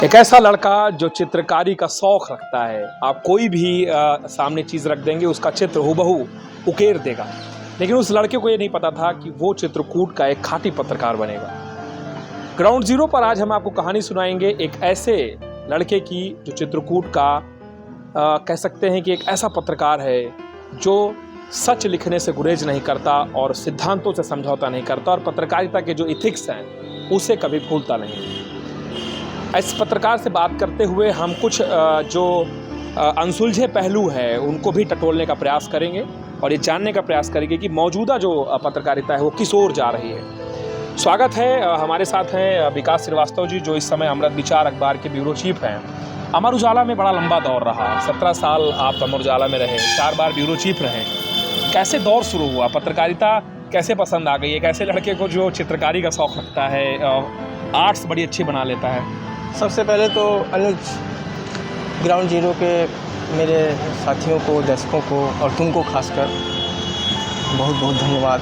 एक ऐसा लड़का जो चित्रकारी का शौक रखता है। आप कोई भी सामने चीज़ रख देंगे, उसका चित्र हूबहू उकेर देगा। लेकिन उस लड़के को ये नहीं पता था कि वो चित्रकूट का एक खाटी पत्रकार बनेगा। ग्राउंड जीरो पर आज हम आपको कहानी सुनाएंगे एक ऐसे लड़के की जो चित्रकूट का कह सकते हैं कि एक ऐसा पत्रकार है जो सच लिखने से गुरेज नहीं करता और सिद्धांतों से समझौता नहीं करता और पत्रकारिता के जो इथिक्स हैं उसे कभी भूलता नहीं। इस पत्रकार से बात करते हुए हम कुछ जो अनसुलझे पहलू है उनको भी टटोलने का प्रयास करेंगे और ये जानने का प्रयास करेंगे कि मौजूदा जो पत्रकारिता है वो किस ओर जा रही है। स्वागत है, हमारे साथ हैं विकास श्रीवास्तव जी, जो इस समय अमृत विचार अखबार के ब्यूरो चीफ हैं। अमर उजाला में बड़ा लंबा दौर रहा, 17 साल आप अमर उजाला में रहे, 4 बार ब्यूरो चीफ रहे। कैसे दौर शुरू हुआ, पत्रकारिता कैसे पसंद आ गई एक ऐसे लड़के को जो चित्रकारी का शौक़ रखता है, आर्ट्स बड़ी अच्छी बना लेता है? सबसे पहले तो अनुज, ग्राउंड जीरो के मेरे साथियों को, दर्शकों को और तुमको खासकर बहुत बहुत धन्यवाद।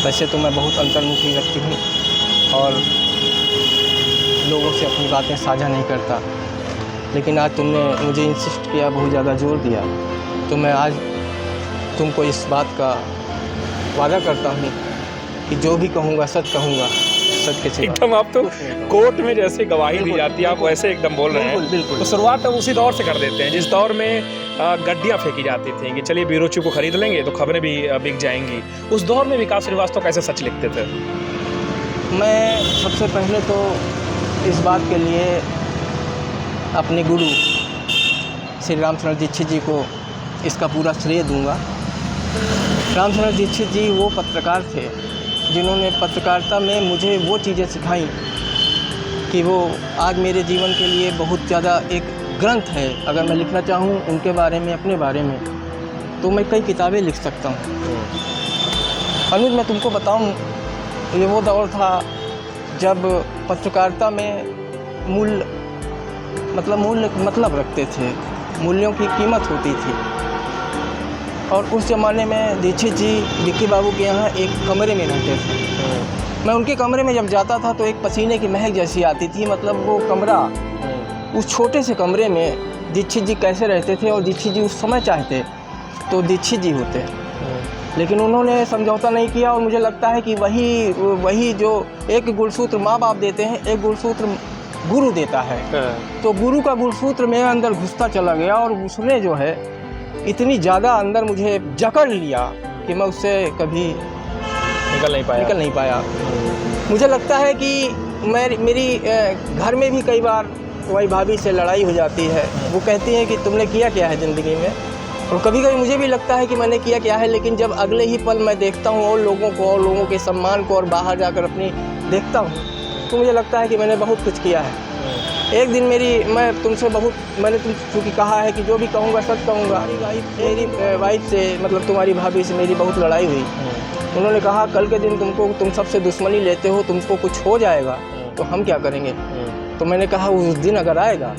वैसे तो मैं बहुत अंतर्मुखी व्यक्ति हूँ और लोगों से अपनी बातें साझा नहीं करता, लेकिन आज तुमने मुझे इंसिस्ट किया, बहुत ज़्यादा जोर दिया, तो मैं आज तुमको इस बात का वादा करता हूँ कि जो भी कहूँगा सच कहूँगा, सच के सिवा। एकदम आप तो कोर्ट में जैसे गवाही दी जाती है, आप वैसे एकदम बोल रहे हैं। बिल्कुल। तो शुरुआत हम उसी दौर से कर देते हैं जिस दौर में गड्डियाँ फेंकी जाती थी कि चलिए ब्यूरो चीफ को खरीद लेंगे तो खबरें भी बिक जाएंगी। उस दौर में विकास श्रीवास्तव कैसे सच लिखते थे? मैं सबसे पहले तो इस बात के लिए अपने गुरु श्री रामचंद्र दीक्षित जी को इसका पूरा श्रेय दूंगा। रामचंद्र दीक्षित जी वो पत्रकार थे जिन्होंने पत्रकारिता में मुझे वो चीज़ें सिखाई कि वो आज मेरे जीवन के लिए बहुत ज़्यादा एक ग्रंथ है। अगर मैं लिखना चाहूँ उनके बारे में, अपने बारे में, तो मैं कई किताबें लिख सकता हूँ। अनुज, मैं तुमको बताऊँ, ये वो दौर था जब पत्रकारिता में मूल्य मतलब रखते थे, मूल्यों की कीमत होती थी। और उस ज़माने में दीक्षित जी विक्की बाबू के यहाँ एक कमरे में रहते थे। मैं उनके कमरे में जब जाता था तो एक पसीने की महक जैसी आती थी। मतलब वो कमरा, उस छोटे से कमरे में दीक्षित जी कैसे रहते थे, और दीक्षित जी उस समय चाहते तो दीक्षित जी होते, लेकिन उन्होंने समझौता नहीं किया। और मुझे लगता है कि वही जो एक गुणसूत्र माँ बाप देते हैं, एक गुणसूत्र गुरु देता है। तो गुरु का गुणसूत्र मेरे अंदर घुसता चला गया और उसने जो है इतनी ज़्यादा अंदर मुझे जकड़ लिया कि मैं उससे कभी निकल नहीं पाया। मुझे लगता है कि मेरी घर में भी कई बार तुम्हारी भाभी से लड़ाई हो जाती है। वो कहती है कि तुमने किया क्या है ज़िंदगी में, और कभी कभी मुझे भी लगता है कि मैंने किया क्या है, लेकिन जब अगले ही पल मैं देखता हूँ और लोगों को और लोगों के सम्मान को और बाहर जाकर अपनी देखता हूँ, तो मुझे लगता है कि मैंने बहुत कुछ किया है। एक दिन मैंने चूँकि कहा है कि जो भी कहूँगा सच कहूँगा। मेरी वाइफ से, मतलब तुम्हारी भाभी से मेरी बहुत लड़ाई हुई। उन्होंने कहा कल के दिन तुम सबसे दुश्मनी लेते हो, तुमको कुछ हो जाएगा तो हम क्या करेंगे? तो मैंने कहा उस दिन अगर आएगा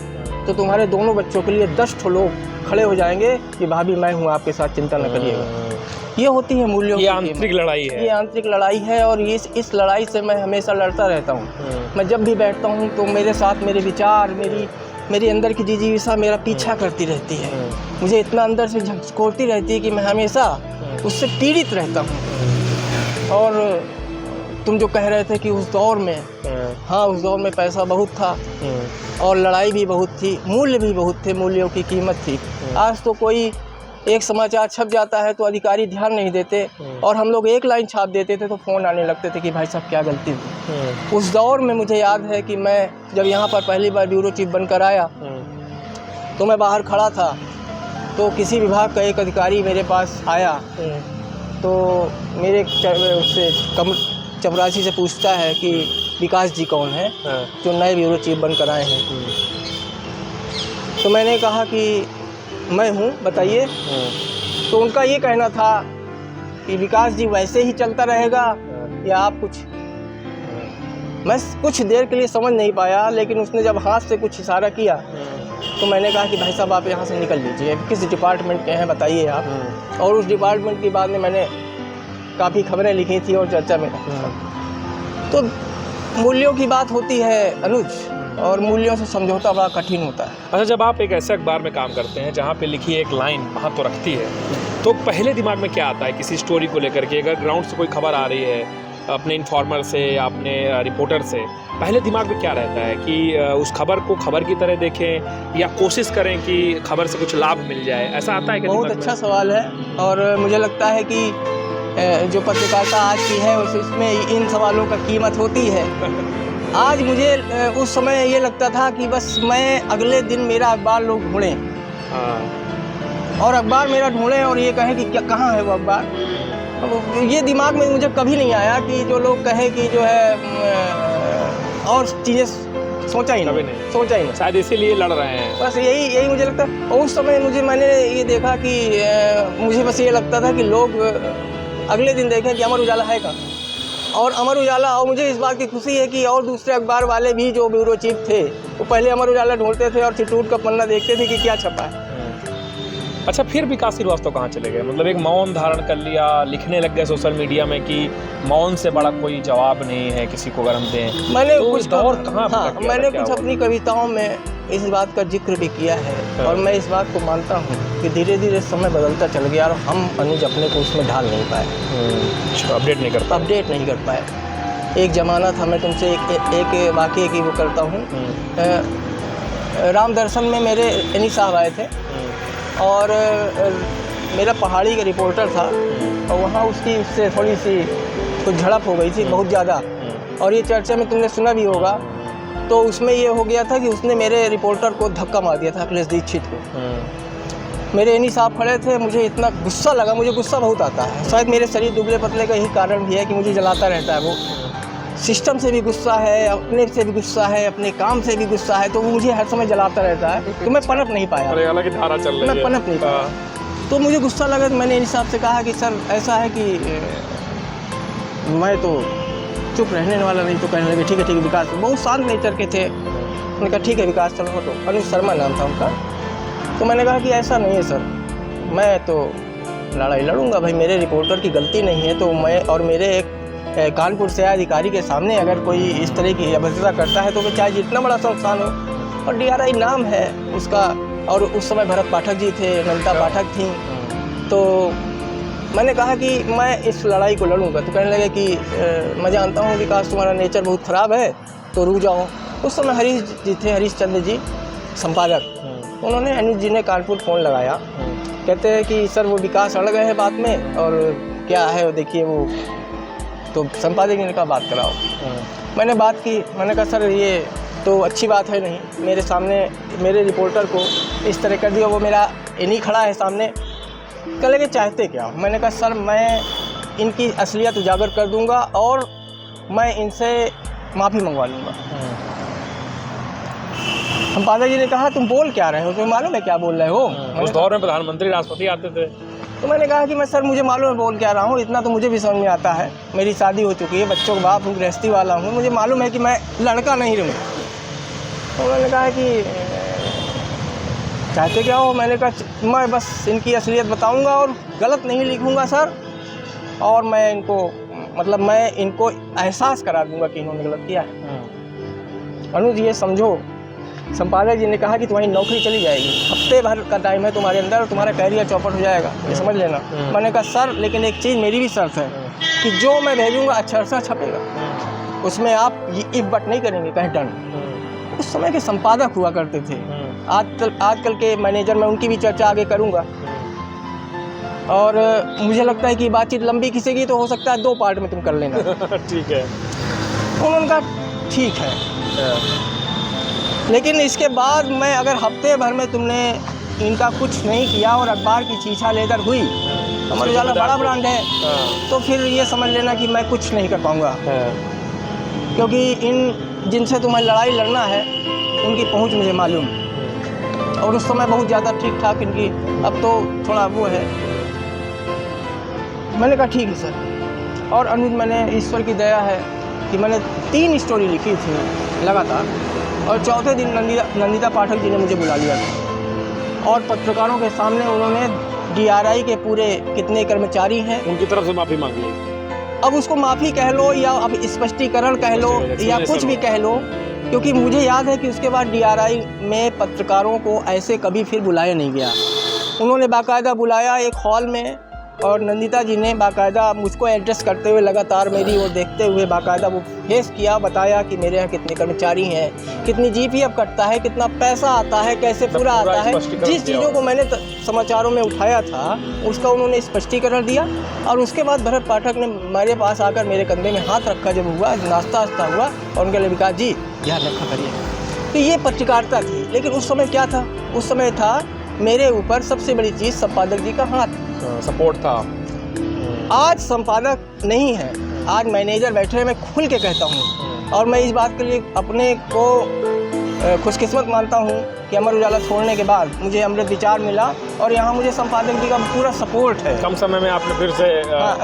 तो तुम्हारे दोनों बच्चों के लिए 10 लोग खड़े हो जाएंगे कि भाभी मैं हूँ आपके साथ, चिंता न करिएगा। ये होती है मूल्यों की आंतरिक लड़ाई है। ये आंतरिक लड़ाई है और इस लड़ाई से मैं हमेशा लड़ता रहता हूँ। मैं जब भी बैठता हूँ तो मेरे साथ मेरे विचार, मेरी अंदर की जिज्ञासा मेरा पीछा करती रहती है। मुझे इतना अंदर से झकझोरती रहती है कि मैं हमेशा उससे पीड़ित रहता हूँ। और तुम जो कह रहे थे कि उस दौर में, हाँ, उस दौर में पैसा बहुत था और लड़ाई भी बहुत थी, मूल्य भी बहुत थे, मूल्यों की कीमत थी। आज तो कोई एक समाचार छप जाता है तो अधिकारी ध्यान नहीं देते, और हम लोग एक लाइन छाप देते थे तो फ़ोन आने लगते थे कि भाई साहब क्या गलती हुई। उस दौर में मुझे याद है कि मैं जब यहाँ पर पहली बार ब्यूरो चीफ बनकर आया तो मैं बाहर खड़ा था, तो किसी विभाग का एक अधिकारी मेरे पास आया, तो मेरे उससे चपरासी से पूछता है कि विकास जी कौन है, जो नए ब्यूरो चीफ बनकर आए हैं। तो मैंने कहा कि मैं हूँ, बताइए। तो उनका ये कहना था कि विकास जी वैसे ही चलता रहेगा या आप कुछ। मैं कुछ देर के लिए समझ नहीं पाया, लेकिन उसने जब हाथ से कुछ इशारा किया तो मैंने कहा कि भाई साहब आप यहाँ से निकल लीजिए, किस डिपार्टमेंट के हैं बताइए आप। और उस डिपार्टमेंट के बाद में मैंने काफ़ी खबरें लिखी थी और चर्चा में। तो मूल्यों की बात होती है अनुज, और मूल्यों से समझौता बड़ा कठिन होता है। अच्छा, जब आप एक ऐसे अखबार में काम करते हैं जहाँ पे लिखी एक लाइन वहाँ तो रखती है, तो पहले दिमाग में क्या आता है किसी स्टोरी को लेकर के? अगर ग्राउंड से कोई खबर आ रही है, अपने इन्फॉर्मर से या अपने रिपोर्टर से, पहले दिमाग में क्या रहता है कि उस खबर को खबर की तरह देखें या कोशिश करें कि खबर से कुछ लाभ मिल जाए? ऐसा आता है कि बहुत अच्छा सवाल है, और मुझे लगता है कि जो पत्रकारिता आज की है उसमें इन सवालों का कीमत होती है। आज मुझे उस समय ये लगता था कि बस मैं अगले दिन मेरा अखबार लोग ढूंढें, और अखबार मेरा ढूंढें और ये कहें कि क्या कहाँ है वो अखबार। ये दिमाग में मुझे कभी नहीं आया कि जो लोग कहें कि जो है और चीज़ें सोचा ही नहीं। शायद इसीलिए लड़ रहे हैं। बस यही मुझे लगता है। और उस समय मैंने ये देखा कि मुझे बस ये लगता था कि लोग अगले दिन देखें कि अमर उजाला है कहाँ, और अमर उजाला, और मुझे इस बात की खुशी है कि और दूसरे अखबार वाले भी जो ब्यूरो चीफ थे वो पहले अमर उजाला ढूंढते थे और चिटूट का पन्ना देखते थे कि क्या छपा है। अच्छा, फिर विकास श्रीवास्तव कहाँ चले गए? मतलब एक मौन धारण कर लिया, लिखने लग गए सोशल मीडिया में कि मौन से बड़ा कोई जवाब नहीं है किसी को अगर हम दें। मैंने तो कुछ दौर कहाँ मैंने कुछ अपनी कविताओं में इस बात का जिक्र भी किया है, और मैं इस बात को मानता हूँ कि धीरे धीरे समय बदलता चल गया और हम अनुज अपने को उसमें ढाल नहीं पाए, अपडेट नहीं कर पाए। एक ज़माना था। मैं तुमसे एक वाक़ये की वो करता हूँ। राम दर्शन में मेरे एनी साहब आए थे, और मेरा पहाड़ी का रिपोर्टर था, और वहाँ उससे थोड़ी सी कुछ झड़प हो गई थी, बहुत ज़्यादा, और ये चर्चा में तुमने सुना भी होगा। तो उसमें ये हो गया था कि उसने मेरे रिपोर्टर को धक्का मार दिया था, अखिलेश दीक्षित को। मेरे एनी साहब खड़े थे, मुझे इतना गुस्सा लगा, मुझे गुस्सा बहुत आता है, शायद मेरे शरीर दुबले पतले का यही कारण भी है कि मुझे जलाता रहता है वो। सिस्टम से भी गुस्सा है, अपने से भी गुस्सा है, अपने काम से भी गुस्सा है, तो वो मुझे हर समय जलाता रहता है, तो मैं पनप नहीं पाया। अलग ही धारा चल रही है, मैं पनप नहीं पाया। तो मुझे गुस्सा लगा, तो मैंने एनी साहब से कहा कि सर ऐसा है कि मैं तो चुप रहने वाला नहीं। तो कहने लगे ठीक है विकास, बहुत शांत नेचर के थे। मैंने कहा ठीक है विकास, चलो हटो। अनुज शर्मा नाम था उनका। तो मैंने कहा कि ऐसा नहीं है सर, मैं तो लड़ाई लड़ूंगा, भाई मेरे रिपोर्टर की गलती नहीं है। तो मैं और मेरे एक कानपुर से अधिकारी के सामने अगर कोई इस तरह की अभद्रता करता है तो वो चाहे जितना बड़ा संस्थान हो, और DRI नाम है उसका, और उस समय भरत पाठक जी थे, नंदिता पाठक थी। तो मैंने कहा कि मैं इस लड़ाई को लड़ूंगा। तो कहने लगे कि मैं जानता हूँ विकास तुम्हारा नेचर बहुत ख़राब है, तो रुक जाओ। उस समय हरीश जी थे, हरीश चंद्र जी संपादक। उन्होंने अनुज जी ने कानपुर फ़ोन लगाया, कहते हैं कि सर वो विकास अड़ गए हैं बात में, और क्या है देखिए वो। तो संपादक जी ने कहा बात कराओ। मैंने बात की, मैंने कहा सर ये तो अच्छी बात है नहीं, मेरे सामने मेरे रिपोर्टर को इस तरह कर दिया, वो मेरा इन्हीं खड़ा है सामने। कह लगे चाहते क्या? मैंने कहा सर मैं इनकी असलियत उजागर कर दूंगा और मैं इनसे माफ़ी मंगवा लूँगा। संपादक जी ने कहा तुम बोल क्या रहे हो, तुम्हें मालूम है क्या बोल रहे हो? उस दौर में प्रधानमंत्री राष्ट्रपति आते थे। तो मैंने कहा कि मैं सर मुझे मालूम है बोल क्या रहा हूँ, इतना तो मुझे भी समझ में आता है, मेरी शादी हो चुकी है, बच्चों का बाप हूँ, गृहस्थी वाला हूँ, मुझे मालूम है कि मैं लड़का नहीं रहूँ। तो उन्होंने कहा कि चाहते क्या हो? मैंने कहा मैं बस इनकी असलियत बताऊंगा और गलत नहीं लिखूंगा सर, और मैं इनको एहसास करा दूंगा कि इन्होंने गलत किया है। अनुज ये समझो, संपादक जी ने कहा कि तुम्हारी नौकरी चली जाएगी, हफ्ते भर का टाइम है तुम्हारे अंदर, तुम्हारा कैरियर चौपट हो जाएगा, ये समझ लेना। मैंने कहा सर लेकिन एक चीज़ मेरी भी शर्त है कि जो मैं भेजूंगा अक्षरशः छपेगा, उसमें आप इफ बट नहीं करेंगे, कहीं डन। उस समय के संपादक हुआ करते थे, आजकल के मैनेजर, मैं उनकी भी चर्चा आगे करूंगा। और मुझे लगता है कि बातचीत लंबी खिंचेगी तो हो सकता है 2 पार्ट में तुम कर लेना। ठीक है। उन्होंने कहा ठीक है, लेकिन इसके बाद मैं अगर हफ्ते भर में तुमने इनका कुछ नहीं किया और अखबार की छीछा लेकर हुई, अमर उजाला बड़ा ब्रांड है, तो फिर ये समझ लेना कि मैं कुछ नहीं कर पाऊँगा, क्योंकि इन जिनसे तुम्हें लड़ाई लड़ना है उनकी पहुँच मुझे मालूम, और उस समय बहुत ज़्यादा ठीक ठाक इनकी, अब तो थोड़ा वो है। मैंने कहा ठीक है सर। और अनुज मैंने ईश्वर की दया है कि मैंने 3 स्टोरी लिखी थी लगातार, और चौथे दिन नंदिता पाठक जी ने मुझे बुला लिया था, और पत्रकारों के सामने उन्होंने DRI के पूरे कितने कर्मचारी हैं उनकी तरफ से माफ़ी मांग ली। अब उसको माफ़ी कह लो या अब स्पष्टीकरण कह लो या कुछ भी कह लो, क्योंकि मुझे याद है कि उसके बाद DRI में पत्रकारों को ऐसे कभी फिर बुलाया नहीं गया। उन्होंने बाकायदा बुलाया एक हॉल में, और नंदिता जी ने बाकायदा मुझको एड्रेस करते हुए लगातार मेरी ओर देखते हुए बाकायदा वो फेस किया, बताया कि मेरे यहाँ कितने कर्मचारी हैं, कितनी GPF कटता है, कितना पैसा आता है, कैसे पूरा आता है। जिस चीज़ों को मैंने समाचारों में उठाया था उसका उन्होंने स्पष्टीकरण दिया। और उसके बाद भरत पाठक ने मेरे पास आकर मेरे कंधे में हाथ रखा जब हुआ, नाश्ता वास्ता हुआ, और उनके लिए विकास जी ध्यान रखा करिए। तो ये पत्रकारिता थी। लेकिन उस समय क्या था? उस समय था मेरे ऊपर सबसे बड़ी चीज़ संपादक जी का हाथ, सपोर्ट था। आज संपादक नहीं है, आज मैनेजर बैठे हैं। मैं खुल के कहता हूँ, और मैं इस बात के लिए अपने को खुशकिस्मत मानता हूँ कि अमर उजाला छोड़ने के बाद मुझे अमृत विचार मिला, और यहाँ मुझे संपादक जी का पूरा सपोर्ट है। कम समय में आपने फिर से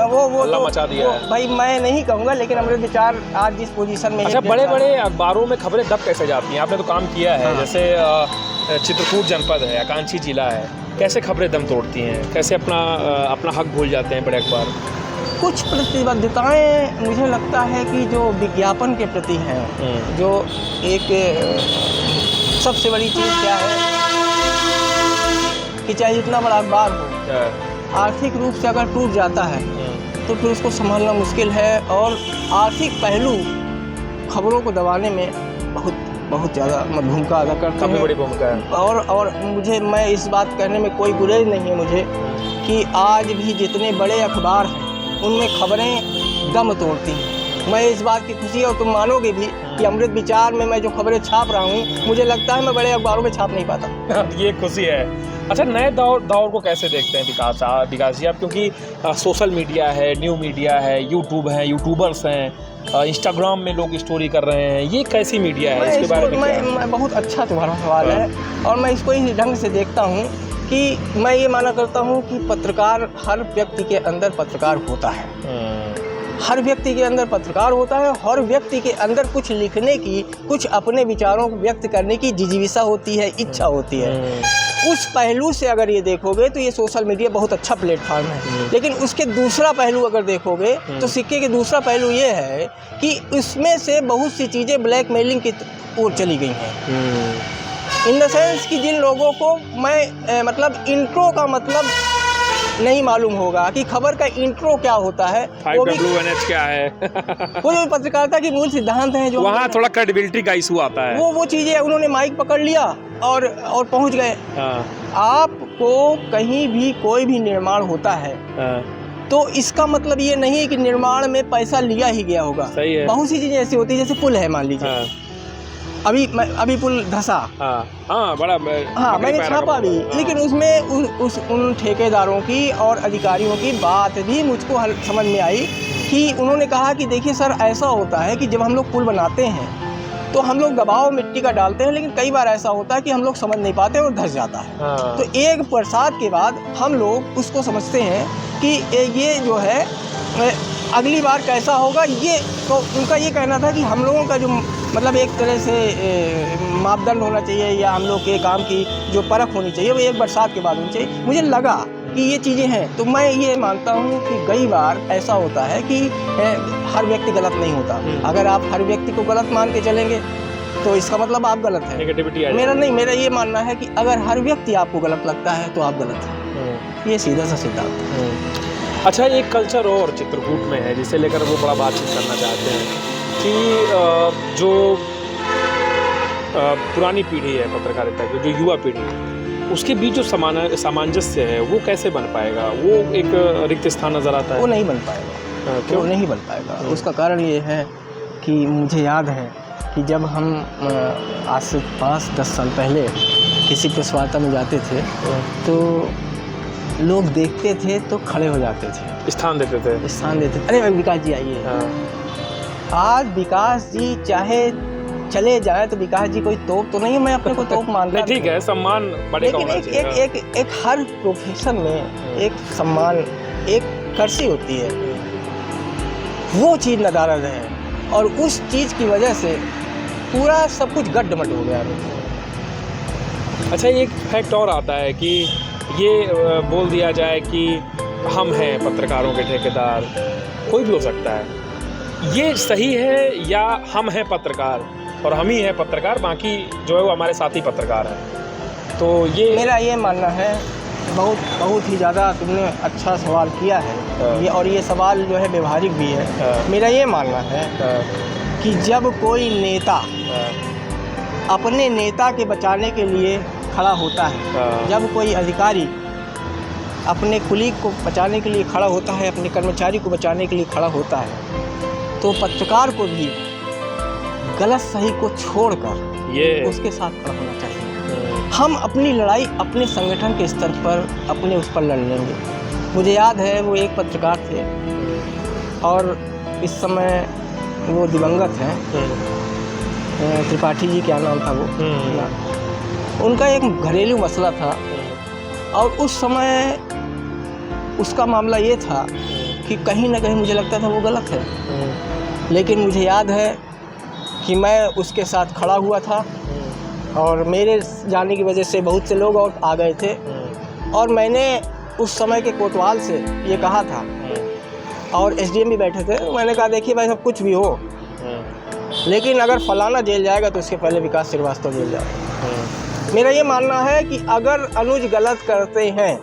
वो हल्ला मचा दिया है। भाई मैं नहीं कहूँगा, लेकिन अमृत विचार आज जिस पोजीशन में। अच्छा, बड़े बड़े अखबारों में खबरें दब कैसे जाती हैं? आपने तो काम किया है। हाँ। जैसे चित्रकूट जनपद है, आकांक्षी जिला है, कैसे खबरें दम तोड़ती हैं? कैसे अपना हक भूल जाते हैं बड़े अखबार? कुछ प्रतिबद्धताएं मुझे लगता है कि जो विज्ञापन के प्रति हैं, जो एक सबसे बड़ी चीज़ क्या है कि चाहे जितना बड़ा अखबार हो, आर्थिक रूप से अगर टूट जाता है तो फिर उसको संभालना मुश्किल है। और आर्थिक पहलू खबरों को दबाने में बहुत ज़्यादा भूमिका अदा करते हैं। काफ़ी बड़ी भूमिका है। और मैं इस बात कहने में कोई गुरेज नहीं है मुझे कि आज भी जितने बड़े अखबार हैं उनमें खबरें दम तोड़ती हैं। मैं इस बात की खुशी है, और तुम मानोगे भी कि अमृत विचार में मैं जो खबरें छाप रहा हूँ, मुझे लगता है मैं बड़े अखबारों में छाप नहीं पाता। ये खुशी है। अच्छा, नए दौर को कैसे देखते हैं विकास जी आप? क्योंकि सोशल मीडिया है, न्यू मीडिया है, यूट्यूब है, यूट्यूबर्स हैं, इंस्टाग्राम में लोग स्टोरी कर रहे हैं, ये कैसी मीडिया है? इसके बारे में मैं बहुत अच्छा तुम्हारा सवाल है, और मैं इसको इस ढंग से देखता हूँ कि मैं ये माना करता हूँ कि पत्रकार, हर व्यक्ति के अंदर पत्रकार होता है। हर व्यक्ति के अंदर पत्रकार होता है। हर व्यक्ति के अंदर कुछ लिखने की, कुछ अपने विचारों को व्यक्त करने की जिजीविसा होती है, इच्छा होती है। उस पहलू से अगर ये देखोगे तो ये सोशल मीडिया बहुत अच्छा प्लेटफॉर्म है। लेकिन उसके दूसरा पहलू अगर देखोगे तो सिक्के के दूसरा पहलू ये है कि इसमें से बहुत सी चीज़ें ब्लैकमेलिंग की ओर चली गई हैं। इन द सेंस कि जिन लोगों को मैं मतलब इंट्रो का मतलब नहीं मालूम होगा कि खबर का इंट्रो क्या होता है, वो भी WNH क्या है वो जो पत्रकारिता की मूल सिद्धांत हैं, जो वहाँ थोड़ा क्रेडिबिलिटी का इशू आता है। वो चीज़ें उन्होंने माइक पकड़ लिया और पहुँच गए। आपको कहीं भी कोई भी निर्माण होता है तो इसका मतलब ये नहीं है कि निर्माण में पैसा लिया ही गया होगा। सही है। बहुत सी चीज़ें ऐसी होती है, जैसे पुल है मान लीजिए, अभी पुल धंसा, बड़ा मैंने छापा भी, लेकिन उसमें उन ठेकेदारों की और अधिकारियों की बात भी मुझको समझ में आई कि उन्होंने कहा कि देखिए सर, ऐसा होता है कि जब हम लोग पुल बनाते हैं तो हम लोग दबाव मिट्टी का डालते हैं, लेकिन कई बार ऐसा होता है कि हम लोग समझ नहीं पाते और धंस जाता है। तो एक बरसात के बाद हम लोग उसको समझते हैं कि ये जो है अगली बार कैसा होगा। ये तो उनका ये कहना था कि हम लोगों का जो मतलब एक तरह से मापदंड होना चाहिए, या हम लोग के काम की जो परख होनी चाहिए, वो एक बरसात के बाद होनी चाहिए। मुझे लगा कि ये चीज़ें हैं, तो मैं ये मानता हूँ कि कई बार ऐसा होता है कि हर व्यक्ति गलत नहीं होता। अगर आप हर व्यक्ति को गलत मान के चलेंगे तो इसका मतलब आप गलत हैं। मेरा ये मानना है कि अगर हर व्यक्ति आपको गलत लगता है तो आप गलत हैं। ये सीधा सा सिद्धांत है। अच्छा, एक कल्चर और चित्रकूट में है जिसे लेकर वो बड़ा बातचीत करना चाहते हैं कि जो पुरानी पीढ़ी है पत्रकारिता की, जो युवा पीढ़ी है, उसके बीच जो सामंजस्य है वो कैसे बन पाएगा? वो एक रिक्त स्थान नज़र आता है। वो नहीं बन पाएगा। क्यों नहीं बन पाएगा? उसका कारण ये है कि मुझे याद है कि जब हम आज से 5-10 साल पहले किसी प्रेस वार्ता में जाते थे तो लोग देखते थे तो खड़े हो जाते थे, स्थान देते थे। अरे विकास जी आइए। आज विकास जी चाहे चले जाए तो विकास जी कोई तोप तो नहीं है, मैं अपने को तोप मानता नहीं, ठीक है, सम्मान बड़े का होना चाहिए। एक हर प्रोफेशन में एक सम्मान, एक कर्सी होती है, वो चीज़ नदारद है, और उस चीज़ की वजह से पूरा सब कुछ गड्ढ-मड हो गया। अच्छा, एक फैक्ट और आता है कि ये बोल दिया जाए कि हम हैं पत्रकारों के ठेकेदार, कोई भी हो सकता है, ये सही है? या हम हैं पत्रकार और हम ही हैं पत्रकार, बाकी जो है वो हमारे साथी पत्रकार हैं। तो ये मेरा ये मानना है, बहुत ही ज़्यादा तुमने अच्छा सवाल किया है ये, और ये सवाल जो है व्यवहारिक भी है। मेरा ये मानना है कि जब कोई नेता अपने नेता के बचाने के लिए खड़ा होता है, जब कोई अधिकारी अपने कुलीग को बचाने के लिए खड़ा होता है, अपने कर्मचारी को बचाने के लिए खड़ा होता है, तो पत्रकार को भी गलत सही को छोड़कर ये उसके साथ खड़ा होना चाहिए। हम अपनी लड़ाई अपने संगठन के स्तर पर अपने उस पर लड़ लेंगे। मुझे याद है वो एक पत्रकार थे और इस समय वो दिवंगत हैं, त्रिपाठी जी क्या नाम था वो, उनका एक घरेलू मसला था और उस समय उसका मामला ये था कि कहीं ना कहीं मुझे लगता था वो गलत है, लेकिन मुझे याद है कि मैं उसके साथ खड़ा हुआ था और मेरे जाने की वजह से बहुत से लोग और आ गए थे, और मैंने उस समय के कोतवाल से ये कहा था और एसडीएम भी बैठे थे। मैंने कहा देखिए भाई सब कुछ भी हो, लेकिन अगर फलाना जेल जाएगा तो उसके पहले विकास श्रीवास्तव जेल जाएगा। मेरा ये मानना है कि अगर अनुज गलत करते हैं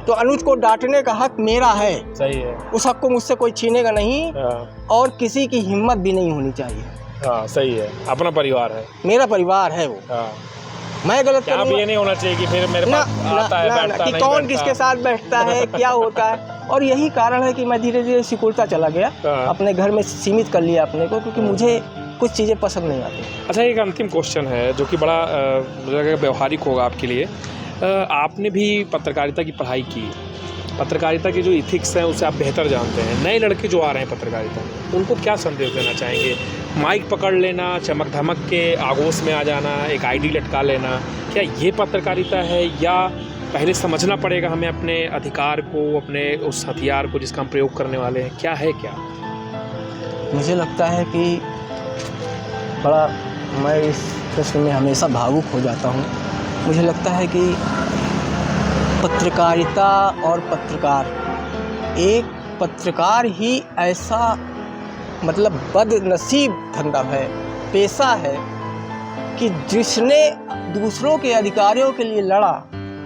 तो अनुज को डांटने का हक मेरा है। सही है। उस हक को मुझसे कोई छीनेगा नहीं और किसी की हिम्मत भी नहीं होनी चाहिए। हाँ सही है, अपना परिवार है, मेरा परिवार है वो। मैं गलत क्या ये नहीं होना चाहिए कि फिर मेरे पास आता है बैठता कि नहीं कौन बैठता। किसके साथ बैठता है क्या होता है, और यही कारण है कि मैं धीरे धीरे सिकुड़ता चला गया, अपने घर में सीमित कर लिया अपने को, क्योंकि मुझे कुछ चीज़ें पसंद नहीं आती। अच्छा, एक अंतिम क्वेश्चन है जो कि बड़ा व्यवहारिक होगा आपके लिए। आपने भी पत्रकारिता की पढ़ाई की, पत्रकारिता के जो इथिक्स हैं उसे आप बेहतर जानते हैं। नए लड़के जो आ रहे हैं पत्रकारिता में, उनको क्या संदेश देना चाहेंगे? माइक पकड़ लेना, चमक धमक के आगोश में आ जाना, एक आईडी लटका लेना, क्या ये पत्रकारिता है, या पहले समझना पड़ेगा हमें अपने अधिकार को, अपने उस हथियार को जिसका हम प्रयोग करने वाले हैं? क्या है क्या? मुझे लगता है कि बड़ा, मैं इस प्रश्न में हमेशा भावुक हो जाता हूँ। मुझे लगता है कि पत्रकारिता और पत्रकार, एक पत्रकार ही ऐसा मतलब बदनसीब धंधा है, पेशा है, कि जिसने दूसरों के अधिकारों के लिए लड़ा,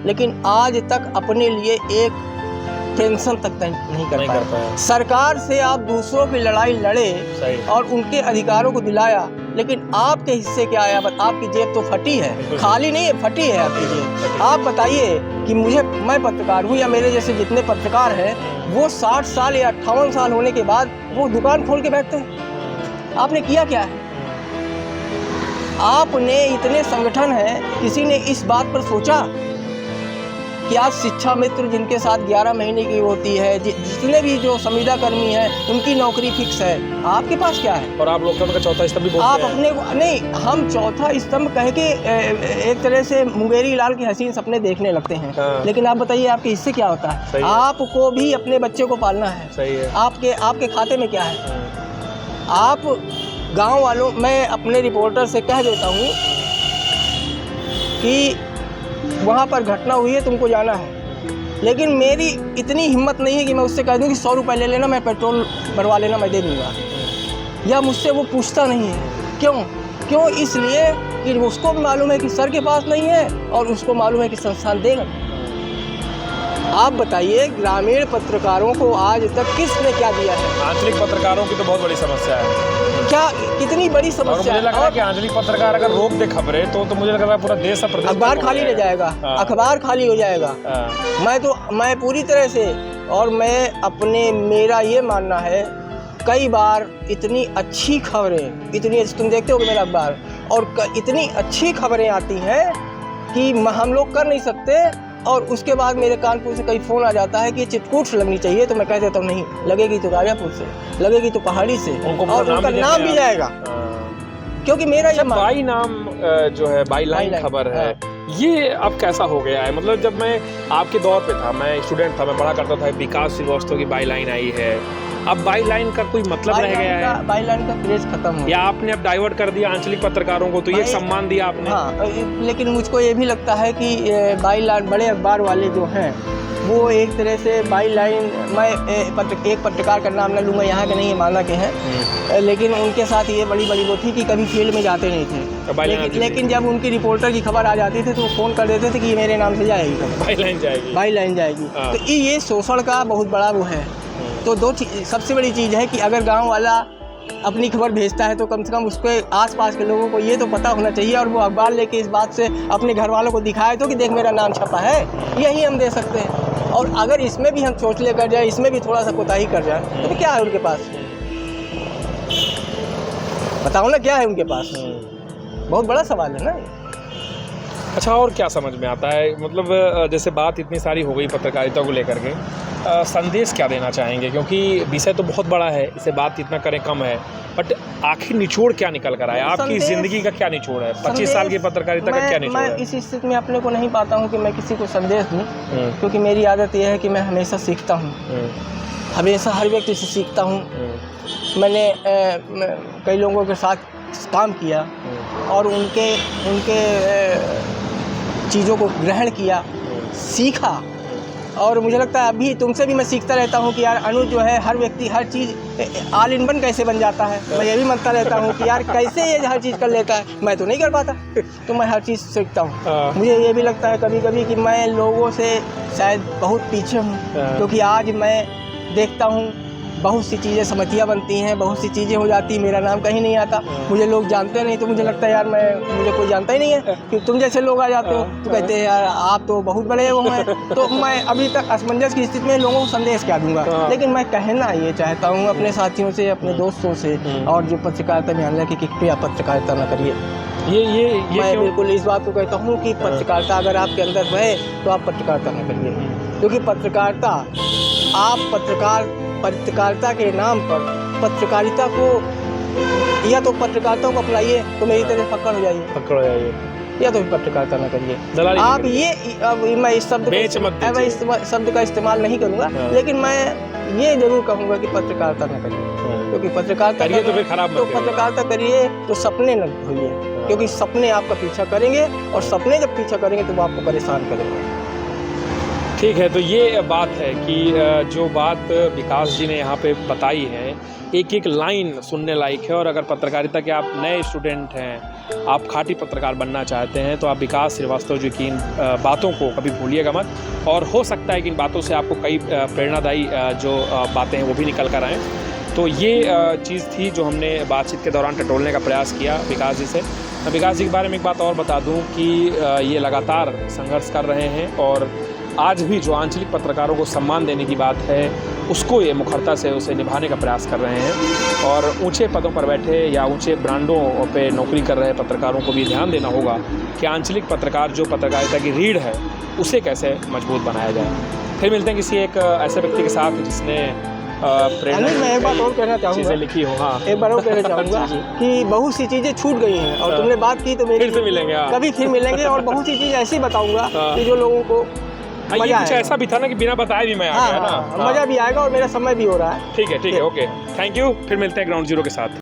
लेकिन आज तक अपने लिए एक पेंशन तक नहीं कर पाया। सरकार से आप दूसरों की लड़ाई लड़े और उनके अधिकारों को दिलाया, लेकिन आपके हिस्से क्या आया? आपकी जेब तो फटी है, खाली नहीं है, फटी है आपकी जेब। आप बताइए कि मैं पत्रकार हूँ या मेरे जैसे जितने पत्रकार हैं, वो 60 साल या 58 साल होने के बाद वो दुकान खोल के बैठते हैं। आपने किया क्या है? आपने इतने संगठन हैं, किसी ने इस बात पर सोचा कि आज शिक्षा मित्र जिनके साथ 11 महीने की होती है, जितने भी जो संविदा कर्मी हैं, उनकी नौकरी फिक्स है, आपके पास क्या है? और आप लोकतंत्र का चौथा स्तंभ भी बोलते आप हैं। अपने नहीं, हम चौथा स्तंभ कह के एक तरह से मुंगेरी लाल के हसीन सपने देखने लगते हैं। लेकिन आप बताइए आपके हिस्से क्या होता है? आपको भी अपने बच्चे को पालना है। सही है। आपके खाते में क्या है? आप गाँव वालों, मैं अपने रिपोर्टर से कह देता हूँ कि वहाँ पर घटना हुई है, तुमको जाना है, लेकिन मेरी इतनी हिम्मत नहीं है कि मैं उससे कह दूँ कि 100 रुपये ले लेना, मैं पेट्रोल भरवा लेना, मैं दे दूँगा, या मुझसे वो पूछता नहीं है। क्यों? इसलिए कि उसको भी मालूम है कि सर के पास नहीं है और उसको मालूम है कि संस्थान देगा। आप बताइए, ग्रामीण पत्रकारों को आज तक किसने क्या दिया है? आंचलिक पत्रकारों की तो बहुत बड़ी समस्या है। क्या, कितनी बड़ी समस्या? मुझे लग रहा है कि आंचलिक पत्रकार अगर रोक दे खबरें तो मुझे लग रहा है पूरा देश और प्रदेश अखबार खाली रह जाएगा। अखबार खाली हो जाएगा। मैं पूरी तरह से, और मेरा ये मानना है, कई बार इतनी अच्छी खबरें, तुम देखते हो मेरा अखबार, और इतनी अच्छी खबरें आती हैं कि हम लोग कर नहीं सकते, और उसके बाद मेरे कानपुर से कई फ़ोन आ जाता है कि चित्रकूट से लगनी चाहिए, तो मैं कह देता हूँ नहीं, लगेगी तो राजापुर से, लगेगी तो पहाड़ी से, और उनका नाम भी जाएगा, क्योंकि मेरा ये बाई नाम जो है, बाई लाइन खबर है। ये अब कैसा हो गया है? मतलब जब मैं आपके दौर पे था, मैं स्टूडेंट था, मैं पढ़ा करता था, विकास श्रीवास्तव की बाई लाइन आई है, अब बाई लाइन का कोई मतलब रह गया है? बाई लाइन का क्रेज खत्म हो गया, या आपने अब डाइवर्ट कर दिया आंचलिक पत्रकारों को, तो ये सम्मान दिया आपने? हाँ, लेकिन मुझको ये भी लगता है कि बाई लाइन बड़े अखबार वाले जो हैं, वो एक तरह से बाई लाइन, मैं एक पत्रकार का नाम न लूँगा, यहाँ के नहीं है, मालदा के हैं, लेकिन उनके साथ ये बड़ी बड़ी वो थी कि कभी फील्ड में जाते नहीं थे, लेकिन जब उनकी रिपोर्टर की खबर आ जाती थी तो वो फ़ोन कर देते थे कि ये मेरे नाम से जाएगी, बाई लाइन जाएगी। तो ये शोषण का बहुत बड़ा वो है। तो सबसे बड़ी चीज़ है कि अगर गाँव वाला अपनी खबर भेजता है तो कम से कम उसके आसपास के लोगों को ये तो पता होना चाहिए, और वो अखबार लेके इस बात से अपने घर वालों को दिखाए तो कि देख मेरा नाम छपा है। यही हम दे सकते हैं। और अगर इसमें भी हम चोट लेकर जाए, इसमें भी थोड़ा सा कोताही कर जाए, तो क्या है उनके पास? बताओ ना, क्या है उनके पास? बहुत बड़ा सवाल है ना। अच्छा, और क्या समझ में आता है, मतलब जैसे बात इतनी सारी हो गई पत्रकारिता को लेकर के, संदेश क्या देना चाहेंगे? क्योंकि विषय तो बहुत बड़ा है, इसे बात इतना करें कम है, बट आखिर निचोड़ क्या निकल कर आया? आपकी ज़िंदगी का क्या निचोड़ है? 25 साल की पत्रकारिता का क्या निचोड़ है? मैं इस स्थिति में अपने को नहीं पाता हूँ कि मैं किसी को संदेश दूँ, क्योंकि मेरी आदत यह है कि मैं हमेशा सीखता हूँ, हमेशा हर व्यक्ति से सीखता हूँ। मैंने कई लोगों के साथ काम किया और उनके चीज़ों को ग्रहण किया, सीखा, और मुझे लगता है अभी तुमसे भी मैं सीखता रहता हूँ कि यार अनुज जो है, हर व्यक्ति हर चीज़ ऑल इन वन कैसे बन जाता है। मैं ये भी मानता रहता हूँ कि यार कैसे ये हर चीज़ कर लेता है, मैं तो नहीं कर पाता। तो मैं हर चीज़ सीखता हूँ। मुझे ये भी लगता है कभी कभी कि मैं लोगों से शायद बहुत पीछे हूँ, क्योंकि आज मैं देखता हूँ बहुत सी चीज़ें समस्या बनती हैं, बहुत सी चीज़ें हो जाती हैं, मेरा नाम कहीं नहीं आता, मुझे लोग जानते नहीं, तो मुझे लगता है यार मुझे कोई जानता ही नहीं है। कि तुम जैसे लोग आ जाते हो तो कहते हैं यार आप तो बहुत बड़े वो हैं। तो मैं अभी तक असमंजस की स्थिति में लोगों को संदेश क्या दूंगा, लेकिन मैं कहना ये चाहता हूँ अपने साथियों से, अपने दोस्तों से, और जो पत्रकारिता में आने की कृपया पत्रकारिता न करिए। ये मैं बिल्कुल इस बात को कहता हूँ कि पत्रकारिता अगर आपके अंदर रहे तो आप पत्रकारिता न करिए, क्योंकि पत्रकारिता, आप पत्रकारिता के नाम पर पत्रकारिता को, या तो पत्रकारिता को अपनाइए तो मेरी तरह फक्कड़ हो जाइए, या तो पत्रकारिता ना करिए। आप ये, अब मैं इस शब्द का इस्तेमाल नहीं करूँगा, लेकिन मैं ये जरूर कहूँगा कि पत्रकारिता ना करिए, क्योंकि पत्रकारिता करिए तो फिर खराब, तो पत्रकारिता करिए तो सपने न भूलिए, क्योंकि सपने आपका पीछा करेंगे, और सपने जब पीछा करेंगे तो वो आपको परेशान करेंगे। ठीक है, तो ये बात है कि जो बात विकास जी ने यहाँ पे बताई है, एक एक लाइन सुनने लायक है। और अगर पत्रकारिता के आप नए स्टूडेंट हैं, आप खाटी पत्रकार बनना चाहते हैं, तो आप विकास श्रीवास्तव जी की इन बातों को कभी भूलिएगा मत। और हो सकता है कि इन बातों से आपको कई प्रेरणादायी जो बातें हैं वो भी निकल कर आएँ। तो ये चीज़ थी जो हमने बातचीत के दौरान टटोलने का प्रयास किया विकास जी से। विकास जी के बारे में एक बात और बता दूँ कि ये लगातार संघर्ष कर रहे हैं, और आज भी जो आंचलिक पत्रकारों को सम्मान देने की बात है, उसको ये मुखरता से उसे निभाने का प्रयास कर रहे हैं। और ऊंचे पदों पर बैठे या ऊंचे ब्रांडों पे नौकरी कर रहे पत्रकारों को भी ध्यान देना होगा कि आंचलिक पत्रकार जो पत्रकारिता की रीढ़ है, उसे कैसे मजबूत बनाया जाए। फिर मिलते हैं किसी एक ऐसे व्यक्ति के साथ जिसने मैं एक बात और कहना चाहूँगा, चीज़ें लिखी हो। हाँ, एक बार और कहना चाहूँगा कि बहुत सी चीज़ें छूट गई हैं, और तुमने बात की तो मेरी फिर से मिलेंगे, कभी फिर मिलेंगे। और बहुत सी चीज़ ऐसी बताऊँगा कि जो लोगों को ये कुछ ऐसा भी था ना कि बिना बताए भी मैं आ गया ना। मज़ा भी आएगा और मेरा समय भी हो रहा है। ठीक है, ओके, थैंक यू। फिर मिलते हैं ग्राउंड जीरो के साथ।